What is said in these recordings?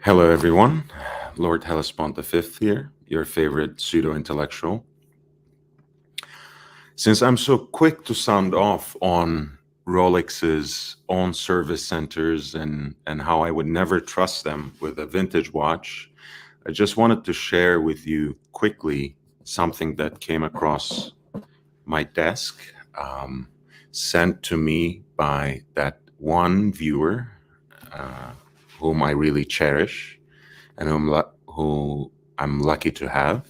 Hello, everyone. Lord Hellespont V here, your favorite pseudo-intellectual. Since I'm so quick to sound off on Rolex's own service centers and how I would never trust them with a vintage watch, I just wanted to share with you quickly something that came across my desk, um, sent to me by that one viewer uh, whom I really cherish and who I'm lucky to have.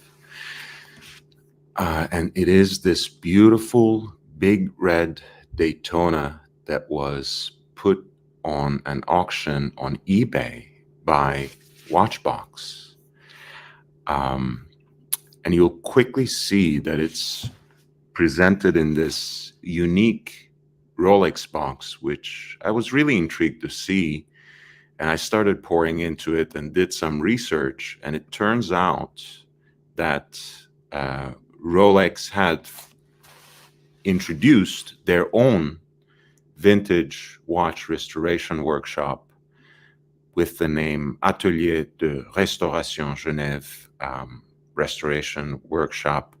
And it is this beautiful big red Daytona that was put on an auction on eBay by Watchbox. Um, and you'll quickly see that it's presented in this unique Rolex box, which I was really intrigued to see. And I started pouring into it and did some research. And it turns out that Rolex had introduced their own vintage watch restoration workshop with the name Atelier de Restauration Genève, restoration workshop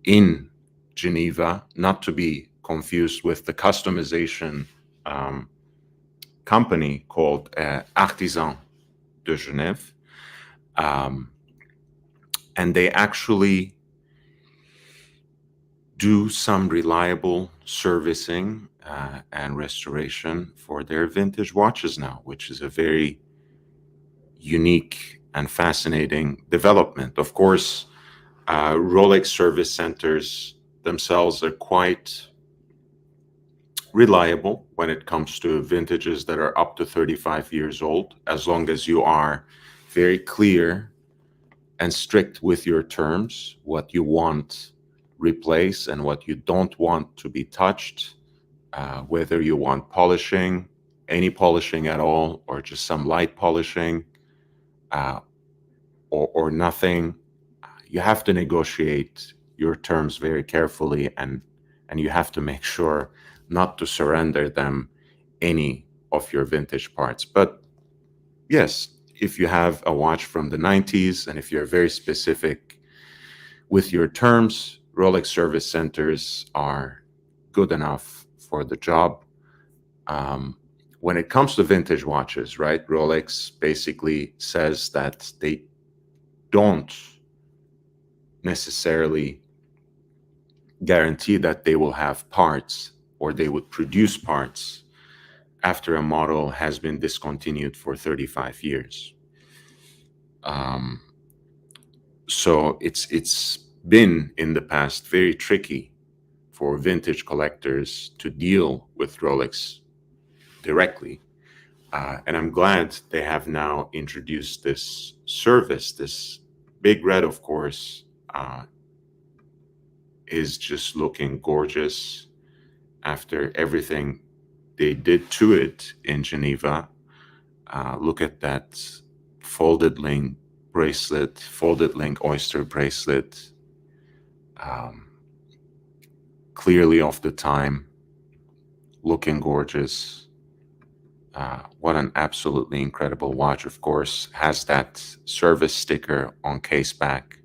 in Geneva, not to be confused with the customization company called Artisan de Genève. And they actually do some reliable servicing and restoration for their vintage watches now, which is a very unique and fascinating development. Of course, Rolex service centers themselves are quite reliable when it comes to vintages that are up to 35 years old, as long as you are very clear and strict with your terms, what you want replaced and what you don't want to be touched, whether you want polishing, any polishing at all, or just some light polishing, or nothing. You have to negotiate your terms very carefully, and you have to make sure not to surrender them any of your vintage parts. But yes, if you have a watch from the 90s and if you're very specific with your terms, Rolex service centers are good enough for the job. When it comes to vintage watches, right, Rolex basically says that they don't necessarily guarantee that they will have parts or they would produce parts after a model has been discontinued for 35 years. So it's been in the past very tricky for vintage collectors to deal with Rolex directly. And I'm glad they have now introduced this service. This big red, of course, is just looking gorgeous after everything they did to it in Geneva. Look at that folded link bracelet, folded link oyster bracelet. Clearly off the time, looking gorgeous. What an absolutely incredible watch. Of course, has that service sticker on case back.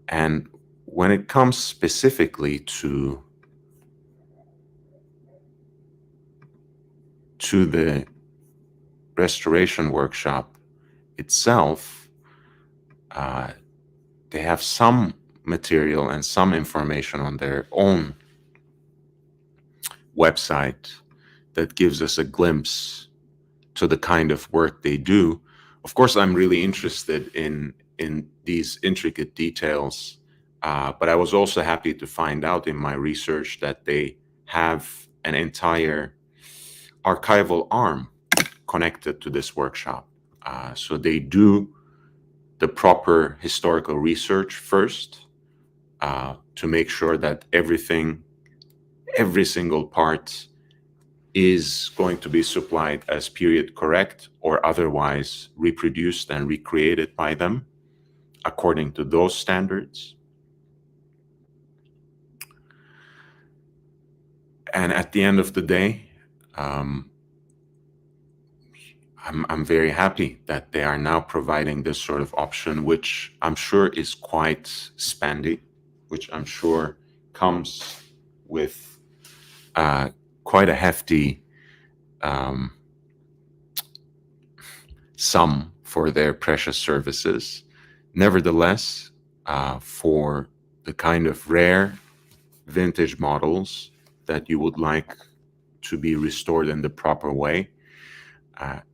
And when it comes specifically to the restoration workshop itself, they have some material and some information on their own website that gives us a glimpse to the kind of work they do. Of course, I'm really interested in these intricate details, but I was also happy to find out in my research that they have an entire archival arm connected to this workshop. So they do the proper historical research first to make sure that every single part is going to be supplied as period correct or otherwise reproduced and recreated by them according to those standards. And at the end of the day, I'm very happy that they are now providing this sort of option, which I'm sure is quite spendy, which I'm sure comes with quite a hefty um, sum for their precious services. Nevertheless, for the kind of rare vintage models that you would like to be restored in the proper way,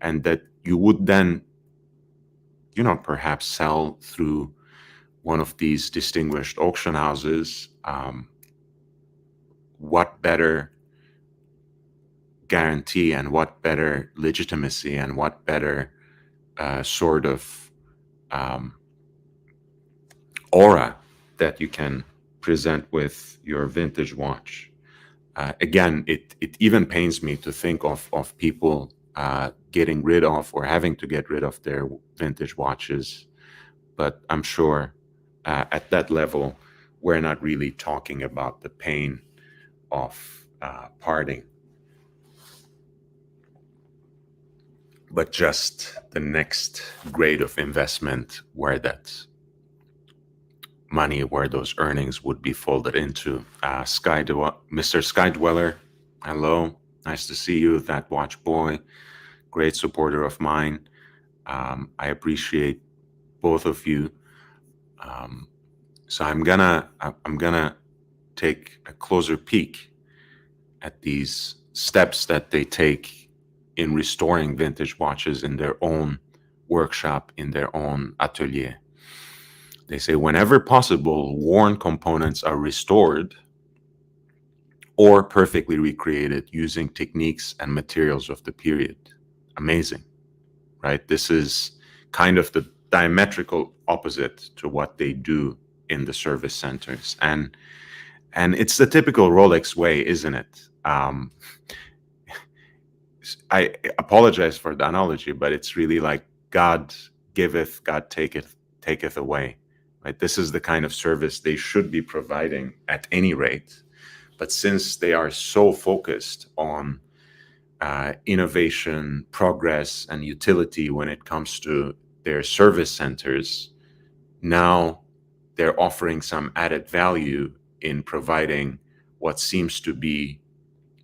and that you would then, perhaps sell through one of these distinguished auction houses, what better guarantee and what better legitimacy and what better sort of um, aura that you can present with your vintage watch. Again, it even pains me to think of people getting rid of or having to get rid of their vintage watches, but I'm sure at that level, we're not really talking about the pain of parting, but just the next grade of investment where that money, where those earnings would be folded into. Mr. Sky Dweller, hello, nice to see you. That watch boy, great supporter of mine. I appreciate both of you. So I'm gonna take a closer peek at these steps that they take in restoring vintage watches in their own workshop, in their own atelier. They say whenever possible, worn components are restored or perfectly recreated using techniques and materials of the period. Amazing, right? This is kind of the diametrical opposite to what they do in the service centers. And it's the typical Rolex way, isn't it? I apologize for the analogy, but it's really like God giveth, God taketh away. Right? This is the kind of service they should be providing at any rate. But since they are so focused on innovation, progress, and utility when it comes to their service centers, now they're offering some added value in providing what seems to be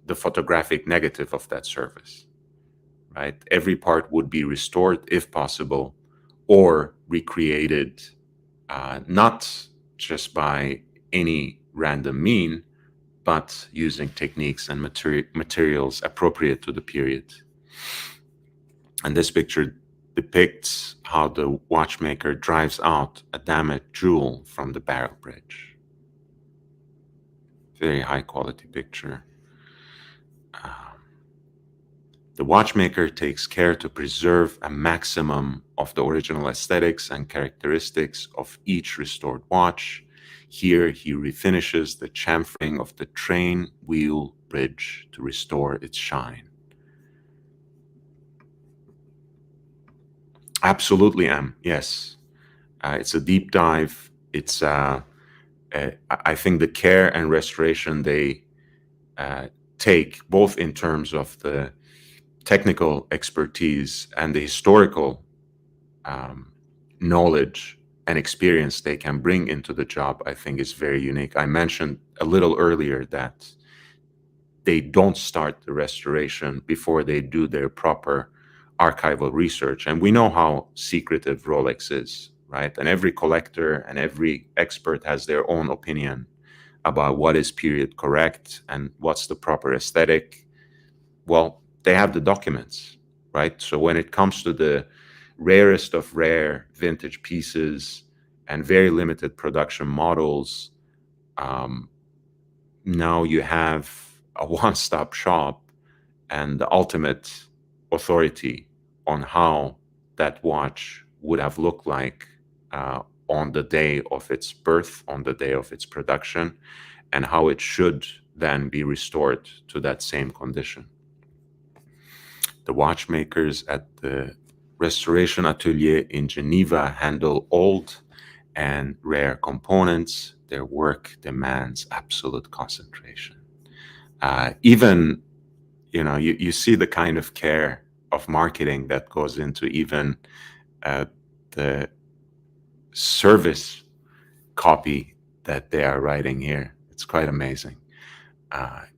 the photographic negative of that service. Right? Every part would be restored if possible, or recreated, not just by any random mean, but using techniques and materials appropriate to the period. And this picture depicts how the watchmaker drives out a damaged jewel from the barrel bridge. Very high quality picture. The watchmaker takes care to preserve a maximum of the original aesthetics and characteristics of each restored watch. Here he refinishes the chamfering of the train wheel bridge to restore its shine. Absolutely, Em. Yes. It's a deep dive. It's, I think, the care and restoration they take, both in terms of the technical expertise and the historical knowledge and experience they can bring into the job, I think is very unique. I mentioned a little earlier that they don't start the restoration before they do their proper archival research. And we know how secretive Rolex is, right? And every collector and every expert has their own opinion about what is period correct and what's the proper aesthetic. Well, they have the documents, right? So when it comes to the rarest of rare vintage pieces and very limited production models, now you have a one-stop shop and the ultimate authority on how that watch would have looked like on the day of its birth, on the day of its production, and how it should then be restored to that same condition. The watchmakers at the Restoration Atelier in Geneva handle old and rare components. Their work demands absolute concentration. Even, you see the kind of care of marketing that goes into even the service copy that they are writing here. It's quite amazing.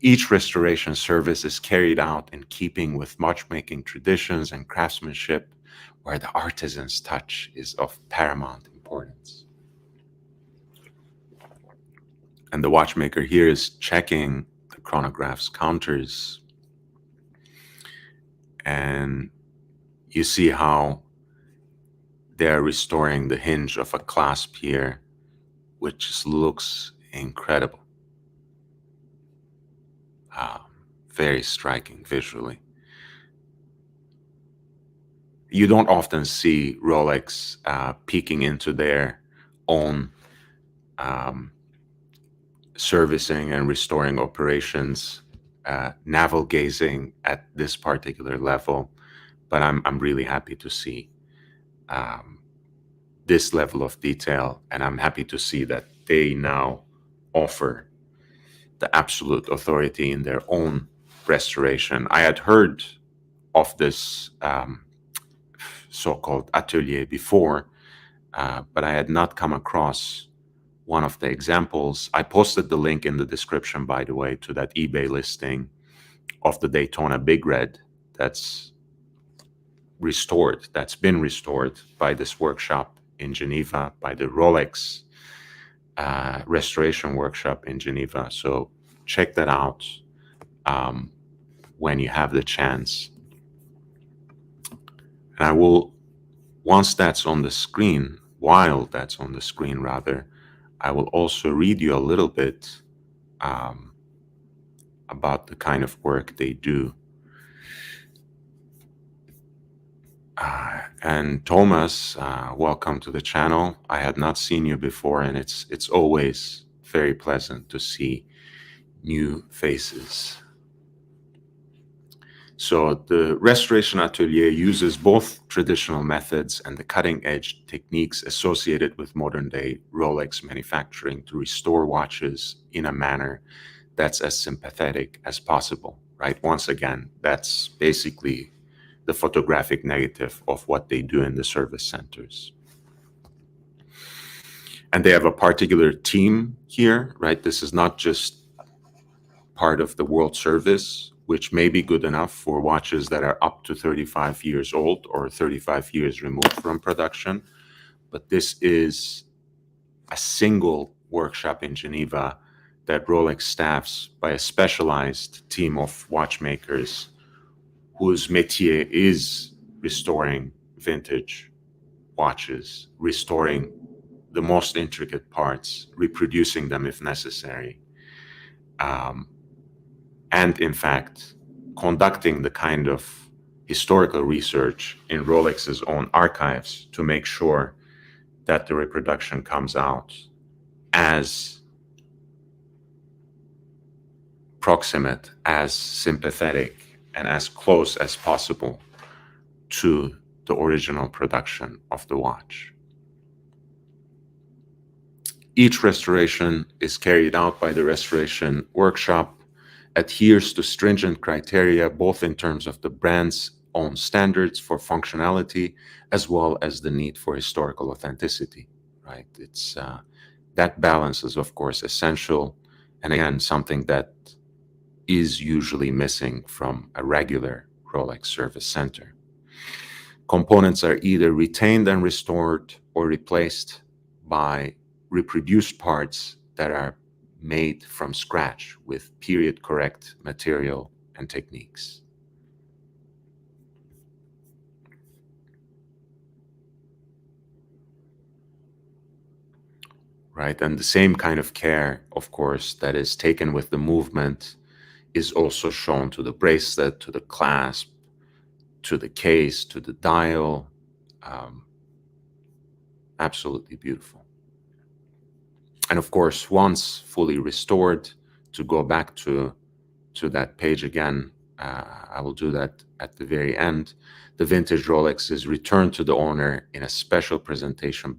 Each restoration service is carried out in keeping with watchmaking traditions and craftsmanship, where the artisan's touch is of paramount importance. And the watchmaker here is checking the chronograph's counters, and you see how they're restoring the hinge of a clasp here, which just looks incredible. Very striking visually. You don't often see Rolex peeking into their own servicing and restoring operations, navel gazing at this particular level, but I'm really happy to see this level of detail, and I'm happy to see that they now offer the absolute authority in their own restoration. I had heard of this so-called atelier before, but I had not come across one of the examples. I posted the link in the description, by the way, to that eBay listing of the Daytona Big Red that's been restored by this workshop in Geneva, by the Rolex restoration workshop in Geneva. So check that out when you have the chance. And I will, once that's on the screen, while that's on the screen rather, I will also read you a little bit about the kind of work they do. And Thomas, welcome to the channel. I had not seen you before, and it's always very pleasant to see new faces. So the Restoration Atelier uses both traditional methods and the cutting-edge techniques associated with modern-day Rolex manufacturing to restore watches in a manner that's as sympathetic as possible, right? Once again, that's basically the photographic negative of what they do in the service centers. And they have a particular team here, right? This is not just part of the World Service, which may be good enough for watches that are up to 35 years old or 35 years removed from production. But this is a single workshop in Geneva that Rolex staffs by a specialized team of watchmakers whose métier is restoring vintage watches, restoring the most intricate parts, reproducing them if necessary, and in fact, conducting the kind of historical research in Rolex's own archives to make sure that the reproduction comes out as proximate, as sympathetic, and as close as possible to the original production of the watch. Each restoration is carried out by the restoration workshop, adheres to stringent criteria, both in terms of the brand's own standards for functionality, as well as the need for historical authenticity, right? It's that balance is, of course, essential, and again, something that is usually missing from a regular Rolex service center. Components are either retained and restored or replaced by reproduced parts that are made from scratch with period correct material and techniques. Right, and the same kind of care, of course, that is taken with the movement is also shown to the bracelet, to the clasp, to the case, to the dial. Absolutely beautiful. And of course, once fully restored, to go back to that page again, I will do that at the very end. The vintage Rolex is returned to the owner in a special presentation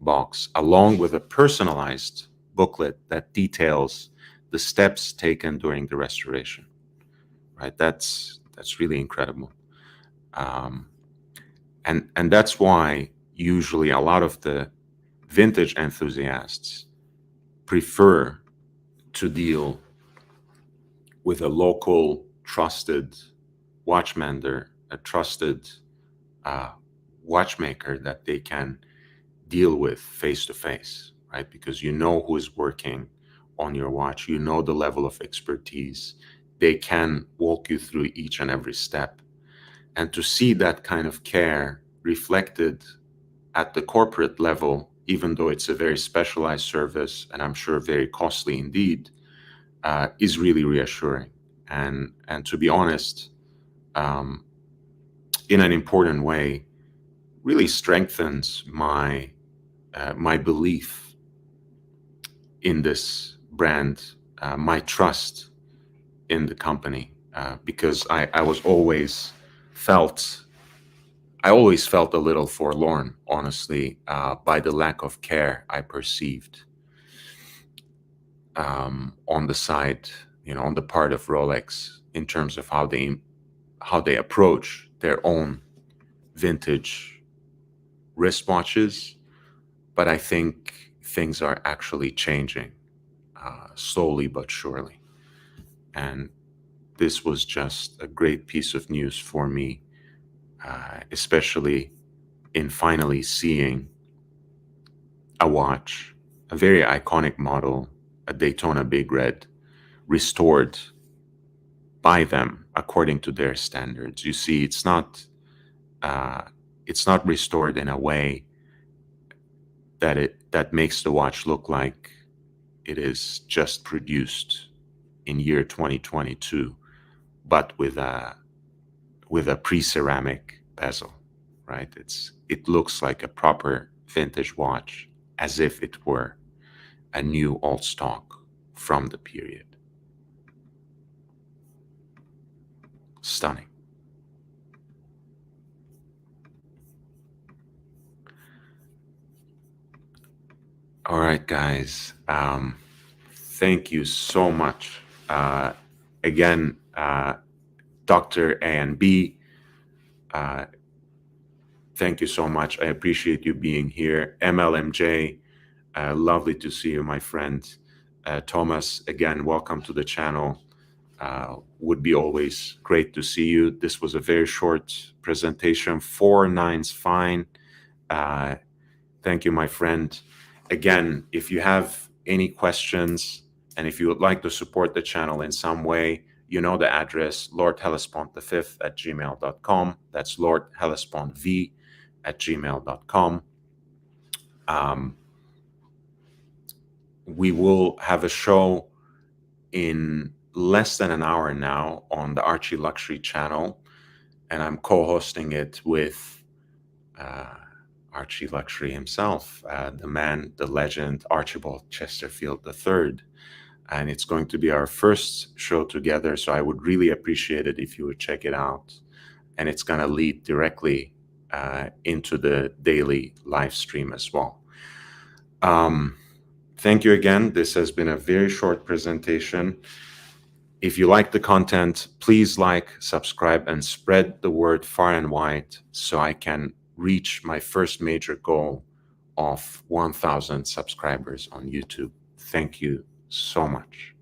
box, along with a personalized booklet that details the steps taken during the restoration. Right, that's really incredible. Um, and that's why usually a lot of the vintage enthusiasts prefer to deal with a local trusted watchmaker, a trusted uh, watchmaker that they can deal with face to face, right? Because you know who is working on your watch, you know the level of expertise. They can walk you through each and every step. And to see that kind of care reflected at the corporate level, even though it's a very specialized service and I'm sure very costly indeed, is really reassuring. And to be honest, um, in an important way, really strengthens my belief in this brand, my trust in the company, because I was always felt I always felt a little forlorn, honestly, by the lack of care I perceived on the side, on the part of Rolex in terms of how they approach their own vintage wristwatches. But I think things are actually changing slowly but surely. And this was just a great piece of news for me, especially in finally seeing a watch, a very iconic model, a Daytona Big Red, restored by them according to their standards. You see, uh, it's not restored in a way that makes the watch look like it is just produced in year 2022, but with a pre-ceramic bezel, right? It looks like a proper vintage watch, as if it were a new old stock from the period. Stunning. All right, guys. Thank you so much. Again, Dr. A and B, uh, thank you so much. I appreciate you being here. MLMJ, lovely to see you, my friend. Thomas, again, welcome to the channel. Would be always great to see you. This was a very short presentation, 4 nines fine. Uh, Thank you, my friend. Again, if you have any questions and if you would like to support the channel in some way, you know the address, Lord Hellespont V at gmail.com. That's Lord Hellespont V at gmail.com. We will have a show in less than an hour now on the Archie Luxury channel, and I'm co-hosting it with uh, Archie Luxury himself, the man, the legend, Archibald Chesterfield III. And it's going to be our first show together, so I would really appreciate it if you would check it out. And it's going to lead directly into the daily live stream as well. Thank you again. This has been a very short presentation. If you like the content, please like, subscribe, and spread the word far and wide so I can reach my first major goal of 1,000 subscribers on YouTube. Thank you so much.